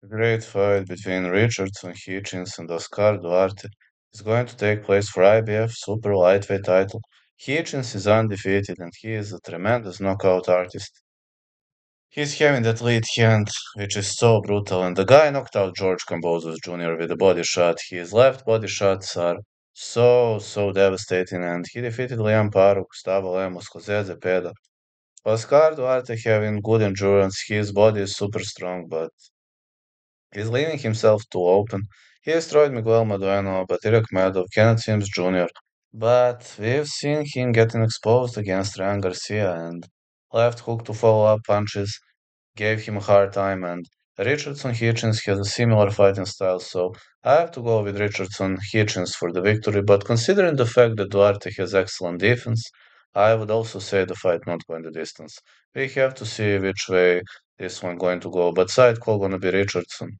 Great fight between Richardson Hitchens and Oscar Duarte is going to take place for IBF Super Lightweight title. Hitchens is undefeated and he is a tremendous knockout artist. He's having that lead hand, which is so brutal, and the guy knocked out George Kambosos Jr. with a body shot. His left body shots are so devastating, and he defeated Liam Paru, Gustavo Lemos, Jose Zepeda. Oscar Duarte having good endurance, his body is super strong, but he's leaving himself too open. He destroyed Miguel Madueno, Batirak Medov, Kenneth Sims Jr., but we've seen him getting exposed against Ryan Garcia and left hook to follow up punches gave him a hard time, and Richardson Hitchens has a similar fighting style, so I have to go with Richardson Hitchens for the victory. But considering the fact that Duarte has excellent defense, I would also say the fight not going the distance. We have to see which way this one going to go, but side call gonna be Richardson.